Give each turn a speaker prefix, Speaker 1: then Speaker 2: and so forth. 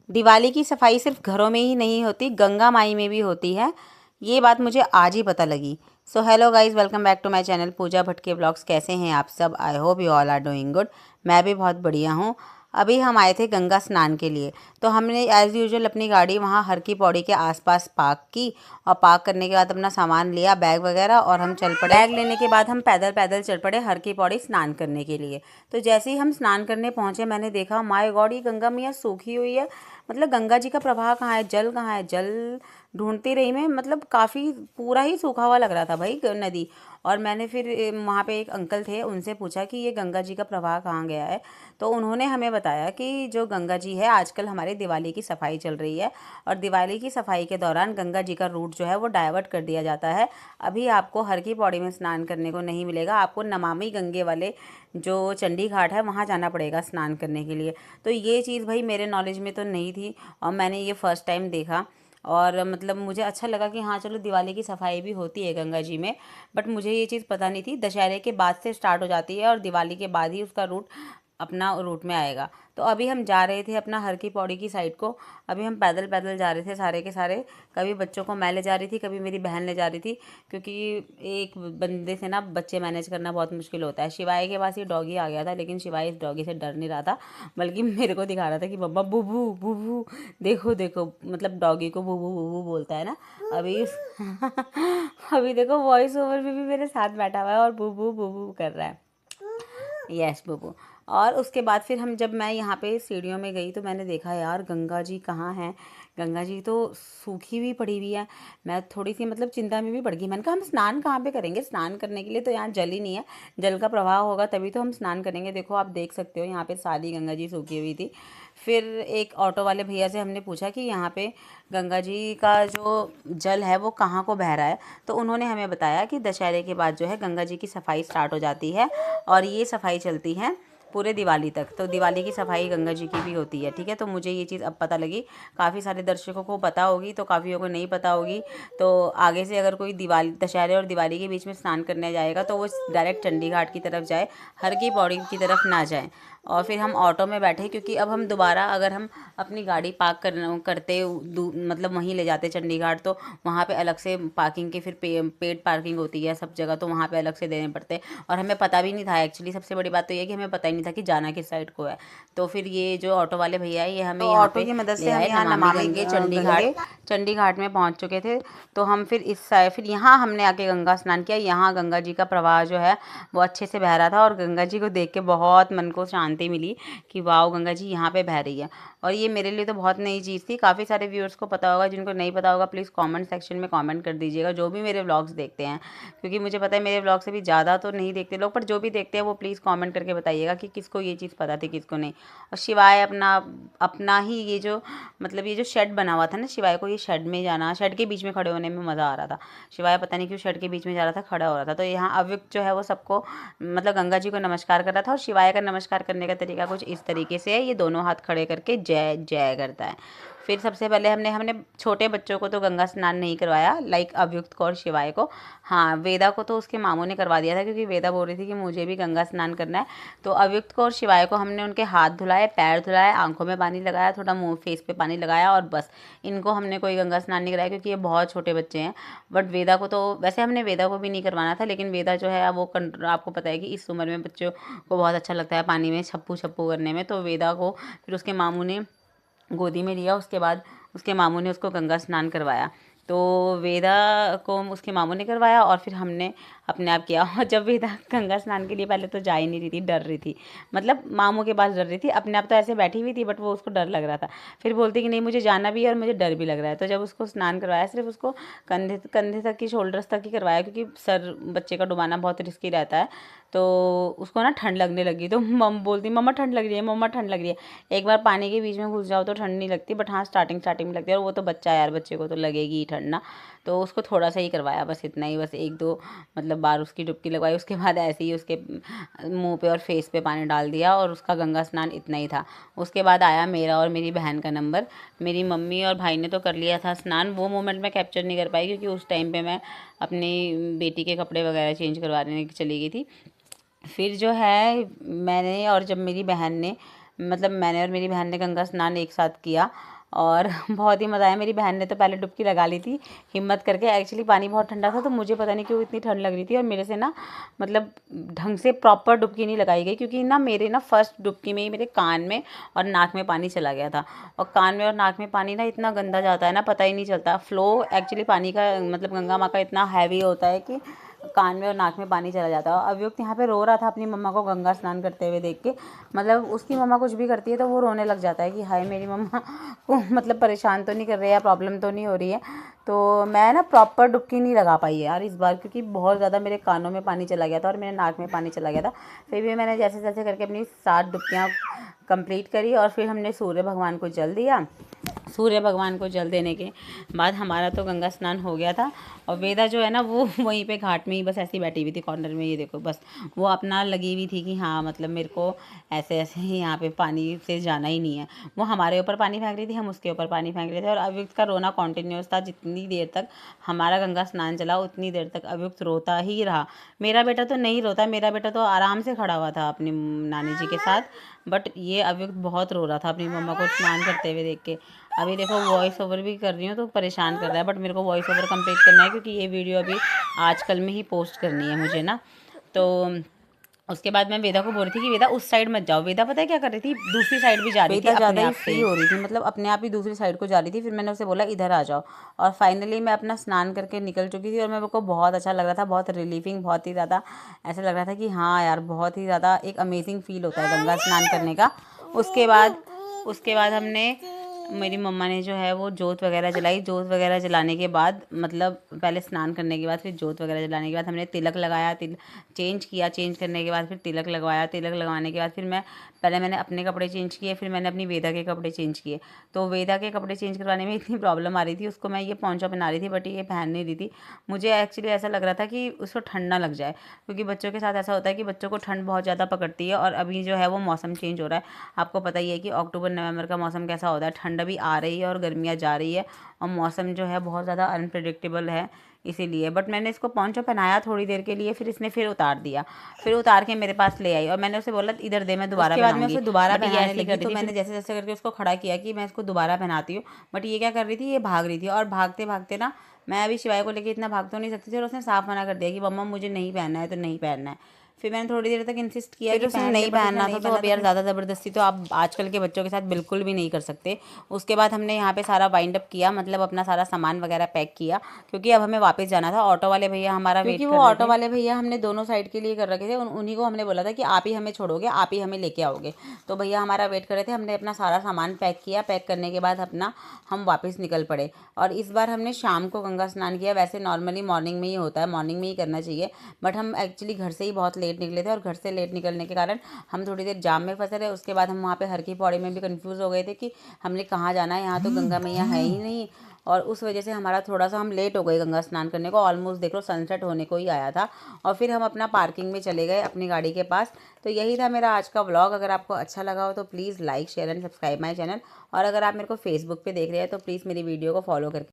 Speaker 1: दिवाली की सफाई सिर्फ घरों में ही नहीं होती, गंगा माई में भी होती है। ये बात मुझे आज ही पता लगी। So hello guys, welcome back to my channel Pooja Bhatt blogs. कैसे हैं आप सब? I hope you all are doing good. मैं भी बहुत बढ़िया हूँ। अभी हम आए थे गंगा स्नान के लिए, तो हमने एज़ यूजुअल अपनी गाड़ी वहाँ हर की पौड़ी के आसपास पार्क की, और पार्क करने के बाद अपना सामान लिया, बैग वगैरह, और हम चल पड़े। बैग लेने के बाद हम पैदल पैदल चल पड़े हर की पौड़ी स्नान करने के लिए। तो जैसे ही हम स्नान करने पहुँचे, मैंने देखा माय गॉड, ये गंगा मैया सूखी हुई है। मतलब गंगा जी का प्रवाह कहाँ है, जल कहाँ है? जल ढूंढती रही मैं, मतलब काफ़ी पूरा ही सूखा हुआ लग रहा था भाई नदी। और मैंने फिर वहाँ पे एक अंकल थे, उनसे पूछा कि ये गंगा जी का प्रवाह कहाँ गया है। तो उन्होंने हमें बताया कि जो गंगा जी है, आजकल हमारी दिवाली की सफाई चल रही है, और दिवाली की सफाई के दौरान गंगा जी का रूट जो है वो डाइवर्ट कर दिया जाता है। अभी आपको हर की पौड़ी में स्नान करने को नहीं मिलेगा, आपको नमामि गंगे वाले जो चंडी घाट है वहाँ जाना पड़ेगा स्नान करने के लिए। तो ये चीज़ भाई मेरे नॉलेज में तो नहीं थी, और मैंने ये फ़र्स्ट टाइम देखा। और मतलब मुझे अच्छा लगा कि हाँ चलो, दिवाली की सफाई भी होती है गंगा जी में। बट मुझे ये चीज़ पता नहीं थी, दशहरे के बाद से स्टार्ट हो जाती है और दिवाली के बाद ही उसका रूट अपना रूट में आएगा। तो अभी हम जा रहे थे अपना हर की पौड़ी की साइड को। अभी हम पैदल पैदल जा रहे थे सारे के सारे। कभी बच्चों को मैं ले जा रही थी, कभी मेरी बहन ले जा रही थी, क्योंकि एक बंदे से ना बच्चे मैनेज करना बहुत मुश्किल होता है। शिवाय के पास ये डॉगी आ गया था, लेकिन शिवाय इस डॉगी से डर नहीं रहा था, बल्कि मेरे को दिखा रहा था कि बब्बा बुबू बुबू, देखो देखो, मतलब डॉगी को बुबू बुबू बोलता है ना। अभी अभी देखो, वॉइस ओवर में भी मेरे साथ बैठा हुआ है और बुबू बुबू कर रहा है। यस बुबू। और उसके बाद फिर हम, जब मैं यहाँ पे सीढ़ियों में गई, तो मैंने देखा यार गंगा जी कहाँ हैं। गंगा जी तो सूखी हुई पड़ी हुई है। मैं थोड़ी सी मतलब चिंता में भी पड़ गई। मैंने कहा हम स्नान कहाँ पे करेंगे? स्नान करने के लिए तो यहाँ जल ही नहीं है, जल का प्रवाह होगा तभी तो हम स्नान करेंगे। देखो आप देख सकते हो, यहाँ पे सारी गंगा जी सूखी हुई थी। फिर एक ऑटो वाले भैया से हमने पूछा कि यहाँ पे गंगा जी का जो जल है वो कहाँ को बह रहा है। तो उन्होंने हमें बताया कि दशहरे के बाद जो है गंगा जी की सफाई स्टार्ट हो जाती है, और ये सफाई चलती है पूरे दिवाली तक। तो दिवाली की सफाई गंगा जी की भी होती है, ठीक है। तो मुझे ये चीज़ अब पता लगी। काफ़ी सारे दर्शकों को पता होगी, तो काफ़ियों को नहीं पता होगी। तो आगे से अगर कोई दिवाली, दशहरे और दिवाली के बीच में स्नान करने जाएगा, तो वो डायरेक्ट चंडी घाट की तरफ जाए, हर की पौड़ी की तरफ ना जाए। और फिर हम ऑटो में बैठे, क्योंकि अब हम दोबारा अगर हम अपनी गाड़ी पार्क करते मतलब वहीं ले जाते चंडी घाट, तो वहाँ पे अलग से पार्किंग की फिर पेड पार्किंग होती है सब जगह, तो वहाँ पे अलग से देने पड़ते। और हमें पता भी नहीं था एक्चुअली, सबसे बड़ी बात तो ये है कि हमें पता ही नहीं था कि जाना किस साइड को है। तो फिर ये जो ऑटो वाले भैया है, ये हमें तो ऑटो की मदद से हम यहाँ नमामि गंगे चंडी घाट में पहुँच चुके थे। तो हम फिर इस साइड, फिर यहाँ हमने आके गंगा स्नान किया। यहाँ गंगा जी का प्रवाह जो है वो अच्छे से बह रहा था, और गंगा जी को देख के बहुत मन को शांति मिली कि वाह, गंगा जी यहाँ पे बह रही है। और ये मेरे लिए तो बहुत नई चीज़ थी। काफ़ी सारे व्यूअर्स को पता होगा, जिनको नहीं पता होगा प्लीज़ कमेंट सेक्शन में कमेंट कर दीजिएगा, जो भी मेरे व्लॉग्स देखते हैं। क्योंकि मुझे पता है मेरे व्लॉग से भी ज़्यादा तो नहीं देखते लोग, पर जो भी देखते हैं वो प्लीज़ कमेंट करके बताइएगा कि किसको ये चीज़ पता थी, किसको नहीं। और शिवाय अपना अपना ही ये जो मतलब ये जो शेड बना हुआ था ना, शिवाय को ये शेड में जाना, शेड के बीच में खड़े होने में मज़ा आ रहा था। शिवाय पता नहीं क्यों शेड के बीच में जा रहा था, खड़ा हो रहा था। तो यहाँ अव्यक्त जो है वो सबको मतलब गंगा जी को नमस्कार कर रहा था। और शिवाय का नमस्कार करने का तरीका कुछ इस तरीके से है, ये दोनों हाथ खड़े करके जय जय करता है। फिर सबसे पहले हमने हमने छोटे बच्चों को तो गंगा स्नान नहीं करवाया, लाइक अव्युक्त को और शिवाय को। हाँ, वेदा को तो उसके मामू ने करवा दिया था, क्योंकि वेदा बोल रही थी कि मुझे भी गंगा स्नान करना है। तो अव्युक्त को और शिवाय को हमने उनके हाथ धुलाए, पैर धुलाए, आंखों में पानी लगाया, थोड़ा मुंह फेस पे पानी लगाया, और बस। इनको हमने कोई गंगा स्नान नहीं कराया, क्योंकि ये बहुत छोटे बच्चे हैं। बट वेदा को तो, वैसे हमने वेदा को भी नहीं करवाना था, लेकिन वेदा जो है वो आपको पता है कि इस उम्र में बच्चों को बहुत अच्छा लगता है पानी में छप्पू छप्पू करने में। तो वेदा को फिर उसके मामू ने गोदी में लिया, उसके बाद उसके मामू ने उसको गंगा स्नान करवाया। तो वेदा को उसके मामू ने करवाया, और फिर हमने अपने आप किया। और जब वेदा गंगा स्नान के लिए पहले तो जा ही नहीं रही थी, डर रही थी, मतलब मामू के पास डर रही थी। अपने आप तो ऐसे बैठी हुई थी, बट वो उसको डर लग रहा था। फिर बोलती कि नहीं, मुझे जाना भी है और मुझे डर भी लग रहा है। तो जब उसको स्नान करवाया, सिर्फ उसको कंधे कंधे तक की, शोल्डर्स तक ही करवाया, क्योंकि सर बच्चे का डुबाना बहुत रिस्की रहता है। तो उसको ना ठंड लगने लगी, तो मम बोलती मम्मा ठंड लग रही है, मम्मा ठंड लग रही है। एक बार पानी के बीच में घुस जाओ तो ठंड नहीं लगती, बट हाँ स्टार्टिंग स्टार्टिंग में लगती है। और वो तो बच्चा है यार, बच्चे को तो लगेगी ही ठंड ना। तो उसको थोड़ा सा ही करवाया, बस इतना ही, बस एक दो मतलब बार उसकी डुबकी लगवाई। उसके बाद ऐसे ही उसके मुंह पे और फेस पे पानी डाल दिया, और उसका गंगा स्नान इतना ही था। उसके बाद आया मेरा और मेरी बहन का नंबर। मेरी मम्मी और भाई ने तो कर लिया था स्नान, वो मोमेंट मैं कैप्चर नहीं कर पाई, क्योंकि उस टाइम पे मैं अपनी बेटी के कपड़े वगैरह चेंज करवाने चली गई थी। फिर जो है मैंने और जब मेरी बहन ने, मतलब मैंने और मेरी बहन ने गंगा स्नान एक साथ किया। और बहुत ही मज़ा आया। मेरी बहन ने तो पहले डुबकी लगा ली थी हिम्मत करके। एक्चुअली पानी बहुत ठंडा था तो मुझे पता नहीं क्यों इतनी ठंड लग रही थी और मेरे से ना मतलब ढंग से प्रॉपर डुबकी नहीं लगाई गई, क्योंकि ना मेरे ना फर्स्ट डुबकी में ही मेरे कान में और नाक में पानी चला गया था। और कान में और नाक में पानी ना इतना गंदा जाता है ना, पता ही नहीं चलता। फ्लो एक्चुअली पानी का मतलब गंगा माँ का इतना हैवी होता है कि कान में और नाक में पानी चला जाता है। और अभियुक्त यहाँ पे रो रहा था अपनी मम्मा को गंगा स्नान करते हुए देख के। मतलब उसकी मम्मा कुछ भी करती है तो वो रोने लग जाता है कि हाय मेरी मम्मा को मतलब परेशान तो नहीं कर रही है, प्रॉब्लम तो नहीं हो रही है। तो मैं ना प्रॉपर डुबकी नहीं लगा पाई यार इस बार, क्योंकि बहुत ज़्यादा मेरे कानों में पानी चला गया था और मेरे नाक में पानी चला गया था। फिर भी मैंने जैसे जैसे करके अपनी 7 डुबकियाँ कंप्लीट करी और फिर हमने सूर्य भगवान को जल दिया। सूर्य भगवान को जल देने के बाद हमारा तो गंगा स्नान हो गया था। और वेदा जो है ना वो वहीं पे घाट में ही बस ऐसी बैठी हुई थी कॉर्नर में, ये देखो बस वो अपना लगी हुई थी कि हाँ मतलब मेरे को ऐसे ऐसे ही यहाँ पे पानी से जाना ही नहीं है। वो हमारे ऊपर पानी फेंक रही थी, हम उसके ऊपर पानी फेंक रहे थे। और अभियुक्त का रोना कॉन्टीन्यूस था। जितनी देर तक हमारा गंगा स्नान चला उतनी देर तक अभियुक्त रोता ही रहा। मेरा बेटा तो नहीं रोता, मेरा बेटा तो आराम से खड़ा हुआ था अपनी नानी जी के साथ। बट ये अभियुक्त बहुत रो रहा था अपनी मम्मा को स्नान करते हुए देख के। अभी देखो वॉइस ओवर भी कर रही हूँ तो परेशान कर रहा है, बट मेरे को वॉइस ओवर कंप्लीट करना है क्योंकि ये वीडियो अभी आजकल में ही पोस्ट करनी है मुझे ना। तो उसके बाद मैं वेदा को बोल रही थी कि वेदा उस साइड मत जाओ। वेदा पता है क्या कर रही थी, दूसरी साइड भी जा रही थी, ज़्यादा ही फ्री हो रही थी, मतलब अपने आप ही दूसरी साइड को जा रही थी। फिर मैंने उसे बोला इधर आ जाओ। और फाइनली मैं अपना स्नान करके निकल चुकी थी और मेरे को बहुत अच्छा लग रहा था, बहुत रिलीफिंग, बहुत ही ज़्यादा ऐसा लग रहा था कि हाँ यार बहुत ही ज़्यादा एक अमेजिंग फील होता है गंगा स्नान करने का। उसके बाद हमने मेरी मम्मा ने जो है वो जोत वगैरह जलाई। जोत वगैरह जलाने के बाद मतलब पहले स्नान करने के बाद फिर जोत वगैरह जलाने के बाद हमने तिलक लगाया, चेंज किया। चेंज करने के बाद फिर तिलक लगवाया। तिलक लगवाने के बाद फिर मैंने अपने कपड़े चेंज किए, फिर मैंने अपनी वेदा के कपड़े चेंज किए। तो वेदा के कपड़े चेंज करवाने में इतनी प्रॉब्लम आ रही थी, उसको मैं ये पोंचा पहना रही थी बट ये पहन नहीं रही थी। मुझे एक्चुअली ऐसा लग रहा था कि उसको ठंड ना लग जाए, क्योंकि बच्चों के साथ ऐसा होता है कि बच्चों को ठंड बहुत ज़्यादा पकड़ती है। और अभी जो है वो मौसम चेंज हो रहा है, आपको पता ही है कि अक्टूबर नवंबर का मौसम कैसा होता है। ठंड अभी आ रही है और गर्मियाँ जा रही है और मौसम जो है बहुत ज़्यादा अनप्रेडिक्टेबल है, इसीलिए। बट मैंने इसको पोंचो पहनाया थोड़ी देर के लिए, फिर इसने फिर उतार दिया। फिर उतार के मेरे पास ले आई और मैंने उसे बोला इधर दे, मैं दोबारा पहनाऊंगी। उसके बाद मैं उसे दोबारा पहनाने लगी तो मैंने जैसे जैसे करके उसको खड़ा किया कि मैं इसको दोबारा पहनाती हूँ। बट ये क्या कर रही थी, ये भाग रही थी। और भागते भागते ना मैं अभी शिवाय को लेके इतना भाग तो नहीं सकती थी और उसने साफ मना कर दिया कि मम्मा मुझे नहीं पहनना है तो नहीं पहनना है। फिर मैंने थोड़ी देर तक इंसिस्ट किया फिर उसने नहीं पहनना था। तो अब यार ज़्यादा ज़बरदस्ती तो आप आजकल के बच्चों के साथ बिल्कुल भी नहीं कर सकते। उसके बाद हमने यहाँ पे सारा वाइंड अप किया, मतलब अपना सारा सामान वगैरह पैक किया, क्योंकि अब हमें वापस जाना था। ऑटो वाले भैया हमारा वेट कर रहे थे, वो ऑटो वाले भैया हमने दोनों साइड के लिए कर रखे थे, उन्हीं को हमने बोला था कि आप ही हमें छोड़ोगे, आप ही हमें लेके आओगे। तो भैया हमारा वेट कर रहे थे। हमने अपना सारा सामान पैक किया। पैक करने के बाद अपना हम वापस निकल पड़े। और इस बार हमने शाम को गंगा स्नान किया। वैसे नॉर्मली मॉर्निंग में ही होता है, मॉर्निंग में ही करना चाहिए, बट हम एक्चुअली घर से ही बहुत लेट निकले थे और घर से लेट निकलने के कारण हम थोड़ी देर जाम में फंसे रहे। उसके बाद हम वहाँ पे हर की पौड़ी में भी कंफ्यूज हो गए थे कि हमने कहाँ जाना है, यहाँ तो गंगा मैया है ही नहीं। और उस वजह से हमारा थोड़ा सा हम लेट हो गए गंगा स्नान करने को। ऑलमोस्ट देख लो सनसेट होने को ही आया था। और फिर हम अपना पार्किंग में चले गए अपनी गाड़ी के पास। तो यही था मेरा आज का व्लॉग। अगर आपको अच्छा लगा हो तो please like share and subscribe my channel. और अगर आप मेरे को फेसबुक पे देख रहे हैं तो प्लीज़ मेरी वीडियो को फॉलो करके